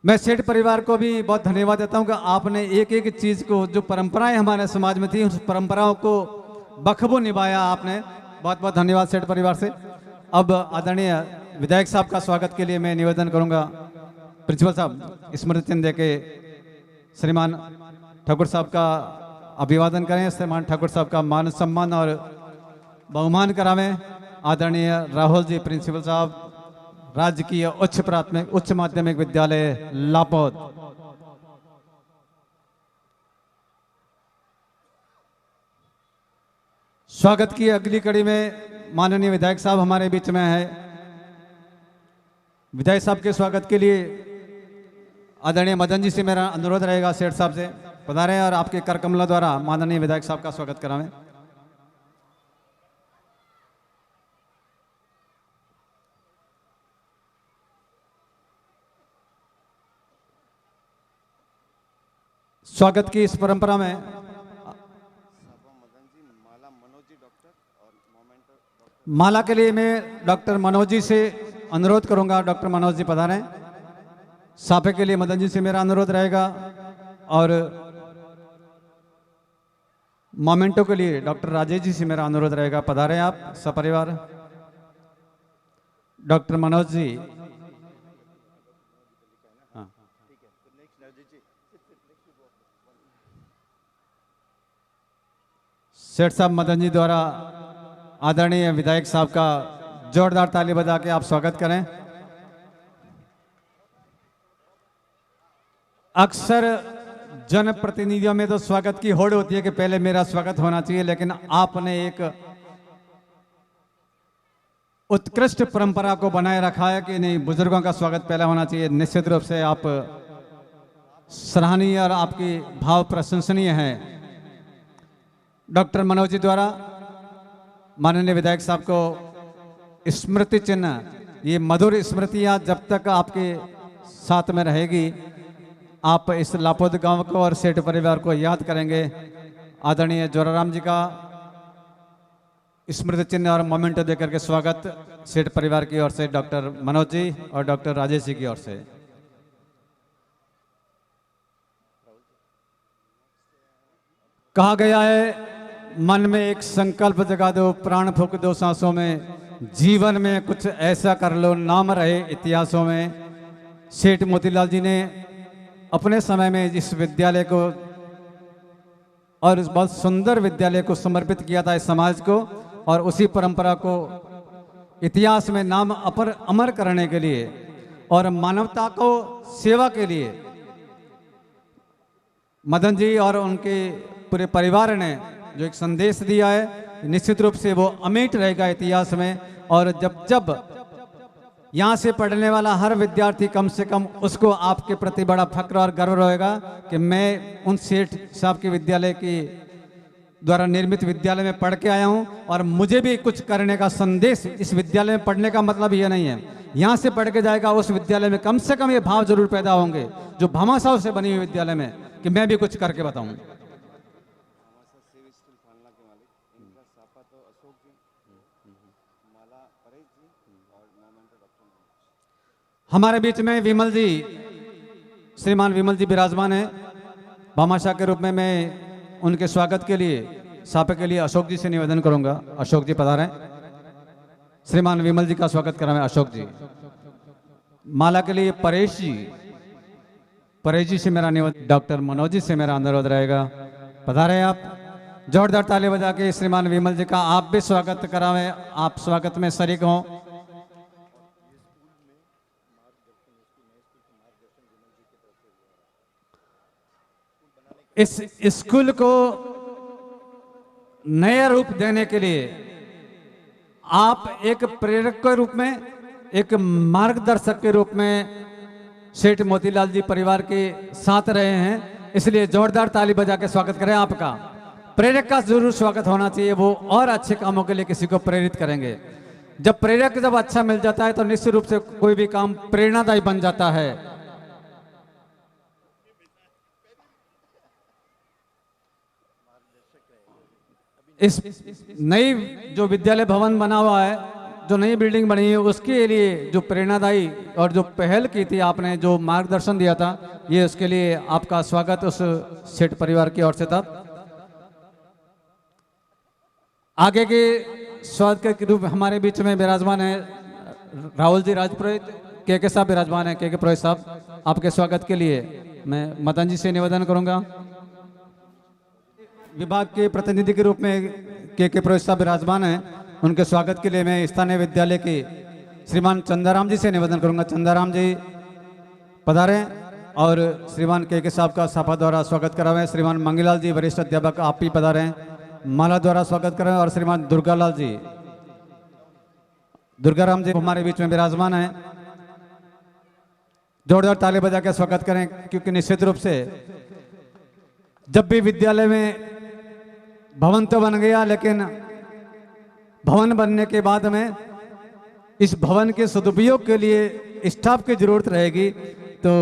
मैं सेठ परिवार को भी बहुत धन्यवाद देता हूं कि आपने एक एक चीज को, जो परंपराएं हमारे समाज में थी, उस परंपराओं को बखूबी निभाया आपने। बहुत बहुत धन्यवाद सेठ परिवार से। अब आदरणीय विधायक साहब का स्वागत के लिए मैं निवेदन करूंगा, प्रिंसिपल साहब स्मृति चिन्ह देके श्रीमान ठाकुर साहब का अभिवादन करें, श्रीमान ठाकुर साहब का मान सम्मान और बहुमान करावें। आदरणीय राहुल जी प्रिंसिपल साहब, राजकीय उच्च माध्यमिक विद्यालय लापोद। स्वागत की अगली कड़ी में माननीय विधायक साहब हमारे बीच में है। विधायक साहब के स्वागत के लिए आदरणीय मदन जी से मेरा अनुरोध रहेगा, सेठ साहब से पधारें और आपके कर कमलों द्वारा माननीय विधायक साहब का स्वागत करावें। स्वागत की इस परंपरा में माला के लिए मैं डॉक्टर मनोज जी से अनुरोध करूंगा, डॉक्टर मनोज जी पधारें। साफे के लिए मदन जी से मेरा अनुरोध रहेगा और मोमेंटो के लिए डॉक्टर राजेश जी से मेरा अनुरोध रहेगा, पधारें आप सपरिवार। डॉक्टर मनोज जी, हाँ, सेठ साहब मदन जी द्वारा आदरणीय विधायक साहब का जोरदार ताली बजा के आप स्वागत करें। अक्सर जनप्रतिनिधियों में तो स्वागत की होड़ होती है कि पहले मेरा स्वागत होना चाहिए, लेकिन आपने एक उत्कृष्ट परंपरा को बनाए रखा है कि नहीं, बुजुर्गों का स्वागत पहले होना चाहिए। निश्चित रूप से आप सराहनीय और आपकी भाव प्रशंसनीय है। डॉक्टर मनोज जी द्वारा माननीय विधायक साहब को स्मृति चिन्ह, ये मधुर स्मृतियां जब तक आपके साथ में रहेगी, आप इस लापोद गांव को और सेठ परिवार को याद करेंगे। आदरणीय जोराराम जी का स्मृति चिन्ह और मोमेंटो देकर के स्वागत सेठ परिवार की ओर से डॉक्टर मनोज जी और डॉक्टर राजेश जी की ओर से। कहा गया है, मन में एक संकल्प जगा दो, प्राण फूंक दो सांसों में, जीवन में कुछ ऐसा कर लो नाम रहे इतिहासों में। सेठ मोतीलाल जी ने अपने समय में इस विद्यालय को और इस बहुत सुंदर विद्यालय को समर्पित किया था इस समाज को, और उसी परंपरा को इतिहास में नाम अमर करने के लिए और मानवता को सेवा के लिए मदन जी और उनके पूरे परिवार ने जो एक संदेश दिया है, निश्चित रूप से वो अमिट रहेगा इतिहास में। और जब यहाँ से पढ़ने वाला हर विद्यार्थी कम से कम उसको आपके प्रति बड़ा फक्र और गर्व रहेगा कि मैं उन सेठ साहब के विद्यालय की द्वारा निर्मित विद्यालय में पढ़ के आया हूँ और मुझे भी कुछ करने का संदेश। इस विद्यालय में पढ़ने का मतलब ये नहीं है यहाँ से पढ़ के जाएगा उस विद्यालय में कम से कम ये भाव जरूर पैदा होंगे जो भामाशाह से बनी हुई विद्यालय में, कि मैं भी कुछ करके बताऊं। हमारे बीच में विमल जी, श्रीमान विमल जी विराजमान है। भामाशाह के रूप में मैं उनके स्वागत के लिए सापे के लिए अशोक जी से निवेदन करूंगा। अशोक जी पधारें। श्रीमान विमल जी का स्वागत कराएं अशोक जी। माला के लिए परेश जी से मेरा निवेदन, डॉक्टर मनोज जी से मेरा अनुरोध रहेगा, पधारें आप। जोरदार ताली बजा के श्रीमान विमल जी का आप भी स्वागत करावें, आप स्वागत में शरीक हों। इस स्कूल को नया रूप देने के लिए आप एक प्रेरक के रूप में, एक मार्गदर्शक के रूप में सेठ मोतीलाल जी परिवार के साथ रहे हैं, इसलिए जोरदार ताली बजा के स्वागत करें आपका। प्रेरक का जरूर स्वागत होना चाहिए, वो और अच्छे कामों के लिए किसी को प्रेरित करेंगे। जब प्रेरक जब अच्छा मिल जाता है तो निश्चित रूप से कोई भी काम प्रेरणादायी बन जाता है। इस नई जो विद्यालय भवन बना हुआ है, जो नई बिल्डिंग बनी है, उसके लिए जो प्रेरणादायी और जो पहल की थी आपने, जो मार्गदर्शन दिया था, ये उसके लिए आपका स्वागत उस सेठ परिवार की ओर से था। आगे के स्वागत के रूप हमारे बीच में विराजमान है राहुल जी राजपुरोहित, के साहब विराजमान है। के पुरोहित साहब, आपके स्वागत के लिए मैं मदन जी से निवेदन करूंगा। विभाग के प्रतिनिधि के रूप में के पुरोहित साहब विराजमान हैं, उनके स्वागत के लिए मैं स्थानीय विद्यालय के श्रीमान चंदाराम जी से निवेदन करूंगा। चंदाराम जी पधारें और श्रीमान के साहब का साफा द्वारा स्वागत करावें। श्रीमान मंगीलाल जी वरिष्ठ अध्यापक, आप भी पधारें, माला द्वारा स्वागत करें। और श्रीमान दुर्गालाल जी, दुर्गाराम जी हमारे बीच में विराजमान हैं, जोरदार ताली बजा के स्वागत करें, क्योंकि निश्चित रूप से जब भी विद्यालय में भवन तो बन गया, लेकिन भवन बनने के बाद में इस भवन के सदुपयोग के लिए स्टाफ की जरूरत रहेगी। तो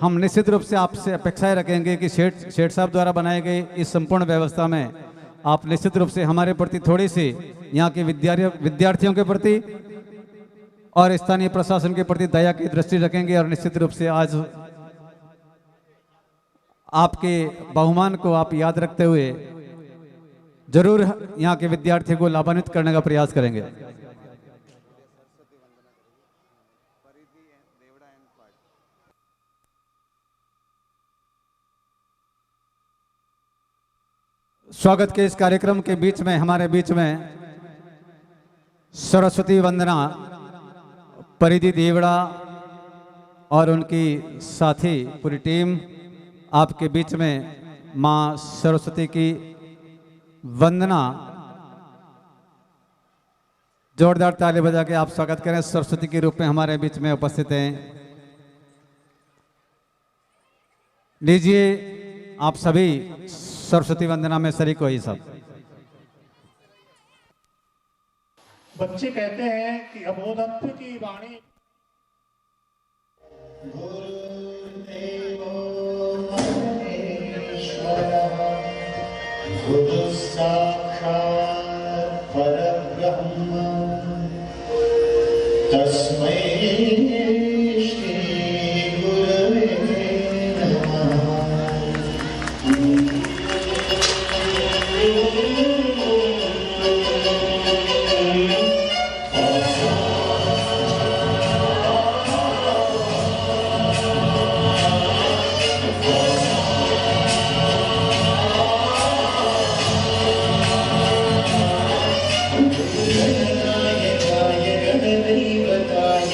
हम निश्चित रूप से आपसे अपेक्षाएं रखेंगे कि सेठ साहब द्वारा बनाए गए इस संपूर्ण व्यवस्था में आप निश्चित रूप से हमारे प्रति थोड़ी सी यहाँ के विद्यार्थियों के प्रति और स्थानीय प्रशासन के प्रति दया की दृष्टि रखेंगे। और निश्चित रूप से आज आपके बहुमान को आप याद रखते हुए जरूर यहाँ के विद्यार्थियों को लाभान्वित करने का प्रयास करेंगे। स्वागत के इस कार्यक्रम के बीच में हमारे बीच में सरस्वती वंदना परिधि देवड़ा और उनकी साथी पूरी टीम आपके बीच में माँ सरस्वती की वंदना जोरदार ताली बजा के आप स्वागत करें। सरस्वती के रूप में हमारे बीच में उपस्थित हैं। लीजिए आप सभी सरस्वती वंदना में शरीक हो। ये सब बच्चे कहते हैं कि अबोधत्व की वाणी गुरु साक्षात् परब्रह्म तस्मै श्री गुरवे नमः। गणनायकाय गणदैवताय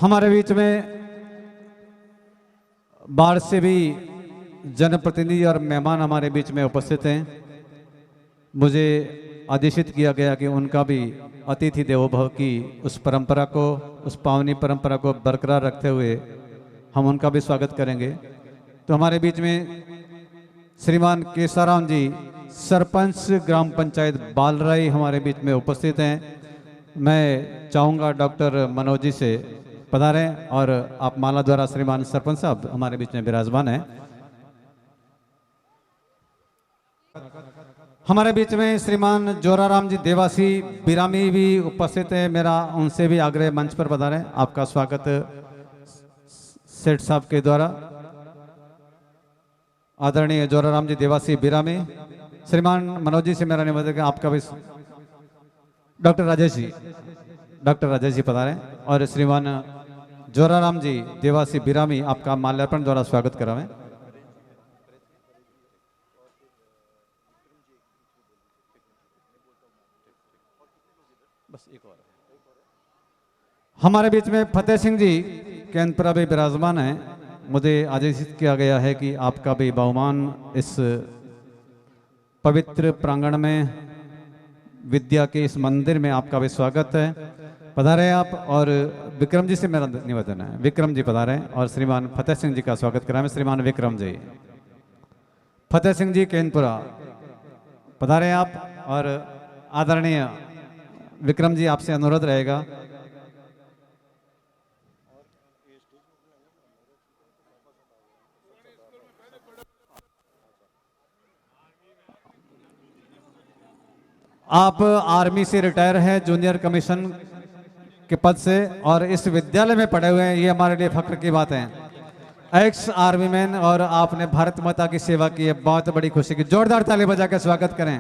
हमारे बीच में बाहर से भी जनप्रतिनिधि और मेहमान हमारे बीच में उपस्थित हैं। मुझे आदेशित किया गया कि उनका भी अतिथि देवो भव की उस परंपरा को, उस पावनी परंपरा को बरकरार रखते हुए हम उनका भी स्वागत करेंगे। तो हमारे बीच में श्रीमान केसाराम जी, सरपंच ग्राम पंचायत बालराई, हमारे बीच में उपस्थित हैं। मैं चाहूँगा डॉक्टर मनोज जी से पधारें और आप माला द्वारा श्रीमान सरपंच साहब हमारे बीच में विराजमान हैं। हमारे बीच में श्रीमान जोराराम जी देवासी बिरामी भी उपस्थित हैं। मेरा उनसे भी आग्रह, मंच पर पधारें। आपका स्वागत सेठ साहब के द्वारा। आदरणीय जोराराम जी देवासी बिरामी। श्रीमान मनोज जी से मेरा निवेदन है कि आपका भी, डॉक्टर राजेश जी पधारें और श्रीमान जोराराम जी देवासी बिरामी आपका माल्यार्पण द्वारा स्वागत करावें। हमारे बीच में फतेह सिंह जी केंद्रपुरा भी विराजमान हैं। मुझे आदेशित किया गया है कि आपका भी बहुमान इस पवित्र प्रांगण में, विद्या के इस मंदिर में आपका भी स्वागत है। पधारे आप। और विक्रम जी से मेरा निवेदन है, विक्रम जी पधारें और श्रीमान फतेह सिंह जी का स्वागत कराएं। श्रीमान विक्रम जी, फतेह सिंह जी केंद्रपुरा पधारे आप। और आदरणीय विक्रम जी, आपसे अनुरोध रहेगा आप आर्मी से रिटायर हैं, जूनियर कमीशन के पद से, और इस विद्यालय में पढ़े हुए हैं। ये हमारे लिए फख्र की बात है। एक्स आर्मी मैन, और आपने भारत माता की सेवा की है। बहुत बड़ी खुशी की जोरदार ताली बजा के स्वागत करें।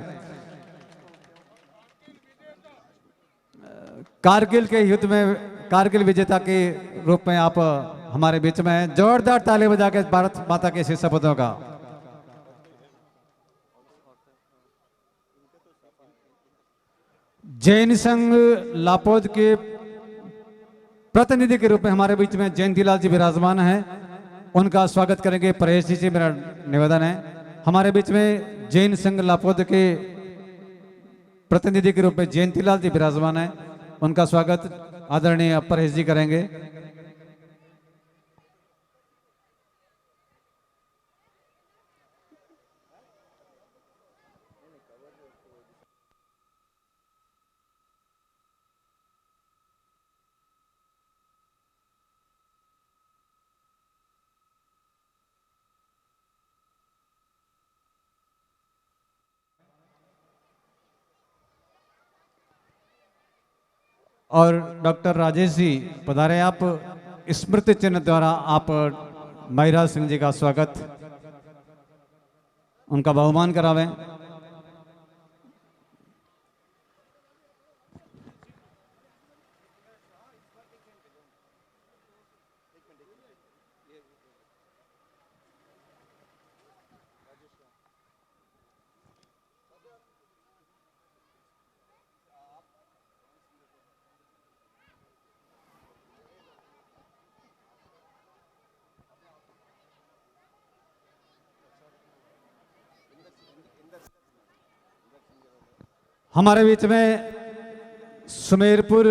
कारगिल के युद्ध में कारगिल विजेता के रूप में आप हमारे बीच में हैं। जोरदार ताली बजा के भारत माता के शीर्ष पदों का। जैन संघ लापोद के प्रतिनिधि के रूप में हमारे बीच में जयंतीलाल जी विराजमान हैं। उनका स्वागत करेंगे। परेश जी से मेरा निवेदन है, हमारे बीच में जैन संघ लापोद के प्रतिनिधि के रूप में जयंतीलाल जी विराजमान हैं। उनका स्वागत आदरणीय परेश जी करेंगे। और डॉक्टर राजेश जी पधारे आप। स्मृति चिन्ह द्वारा आप महिराज सिंह जी का स्वागत, उनका बहुमान करावें। हमारे बीच में सुमेरपुर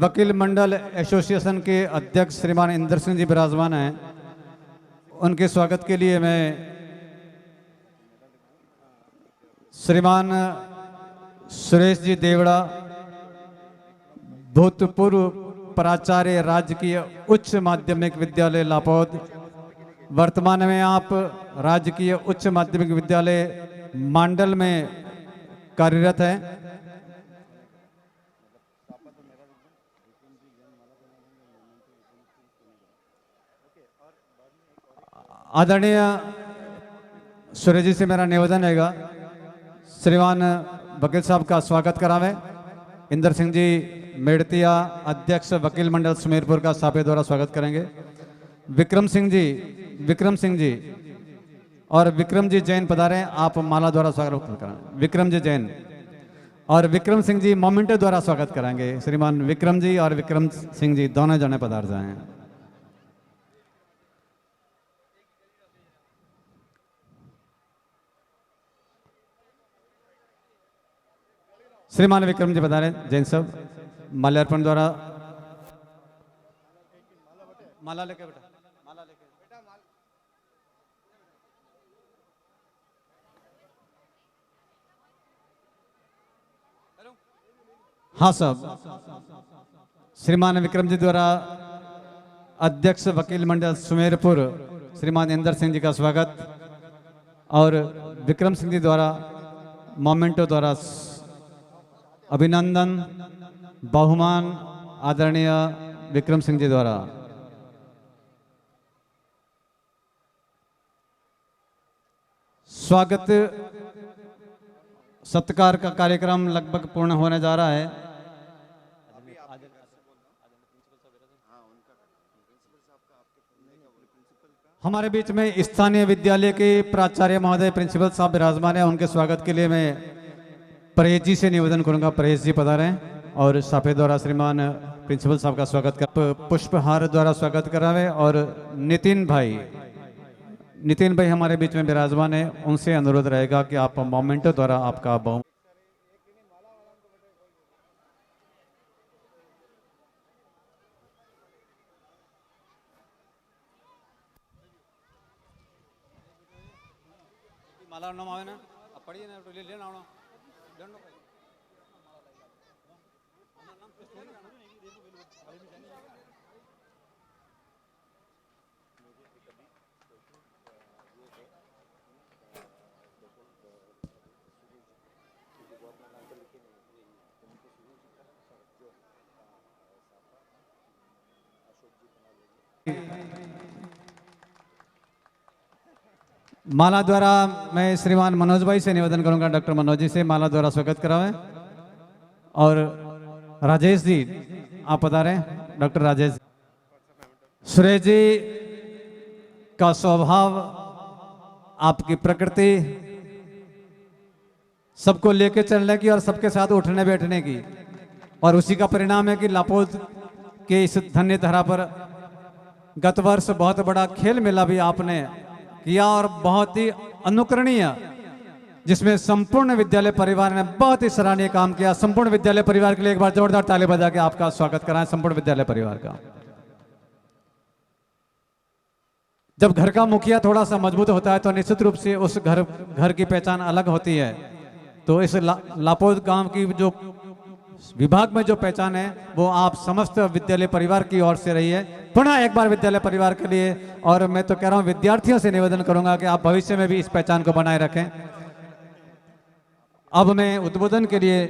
वकील मंडल एसोसिएशन के अध्यक्ष श्रीमान इंदर सिंह जी विराजमान हैं। उनके स्वागत के लिए मैं श्रीमान सुरेश जी देवड़ा, भूतपूर्व प्राचार्य राजकीय उच्च माध्यमिक विद्यालय लापौद, वर्तमान में आप राजकीय उच्च माध्यमिक विद्यालय मांडल में कार्यरत है। आदरणीय सुरेश जी से मेरा निवेदन रहेगा, श्रीमान वकील साहब का स्वागत करावें। इंदर सिंह जी मेड़तिया, अध्यक्ष वकील मंडल सुमेरपुर का साफे द्वारा स्वागत करेंगे। विक्रम सिंह जी और विक्रम जी जैन पधारें, आप माला द्वारा स्वागत करें। विक्रम जी जैन और विक्रम सिंह जी मोमेंटो द्वारा स्वागत कराएंगे। श्रीमान विक्रम जी और विक्रम सिंह जी दोनों जने पधार जाएं। श्रीमान विक्रम जी पधारे। जैन साहब माल्यार्पण द्वारा माला लेके बेटा, माला लेके। हाँ साहब, श्रीमान विक्रम जी द्वारा अध्यक्ष वकील मंडल सुमेरपुर श्रीमान इंदर सिंह जी का स्वागत और विक्रम सिंह जी द्वारा मोमेंटो द्वारा अभिनंदन बहुमान आदरणीय विक्रम सिंह जी द्वारा। स्वागत सत्कार का कार्यक्रम लगभग पूर्ण होने जा रहा है। हमारे बीच में स्थानीय विद्यालय के प्राचार्य महोदय प्रिंसिपल साहब विराजमान है। उनके स्वागत के लिए मैं परहेज जी से निवेदन करूंगा, परहेज जी पधारें और साफे द्वारा श्रीमान प्रिंसिपल साहब का स्वागत कर पुष्पहार द्वारा स्वागत करावे। और नितिन भाई हमारे बीच में विराजमान है, उनसे अनुरोध रहेगा कि आप मोमेंटो द्वारा आपका बहु माला नाम आवे ना पढ़िए ना तो ले लेना आवना माला द्वारा मैं श्रीमान मनोज भाई से निवेदन करूंगा, डॉक्टर मनोज जी से माला द्वारा स्वागत करावें। और राजेश जी आप बता रहे हैं, डॉक्टर राजेश। सुरेश जी का स्वभाव, आपकी प्रकृति सबको लेके चलने की और सबके साथ उठने बैठने की, और उसी का परिणाम है कि लापोद के इस धन्य धरा पर गत वर्ष बहुत बड़ा खेल मेला भी आपने किया और बहुत ही अनुकरणीय, जिसमें संपूर्ण विद्यालय परिवार ने बहुत ही सराहनीय काम किया। संपूर्ण विद्यालय परिवार के लिए एक बार जोरदार ताली बजा के आपका स्वागत कराएं, संपूर्ण विद्यालय परिवार का। जब घर का मुखिया थोड़ा सा मजबूत होता है तो निश्चित रूप से उस घर की पहचान अलग होती है। तो इस लापोद गांव की जो विभाग में जो पहचान है वो आप समस्त विद्यालय परिवार की ओर से रही है। पुनः एक बार विद्यालय परिवार के लिए, और मैं तो कह रहा हूं विद्यार्थियों से निवेदन करूंगा कि आप भविष्य में भी इस पहचान को बनाए रखें। अब मैं उद्बोधन के लिए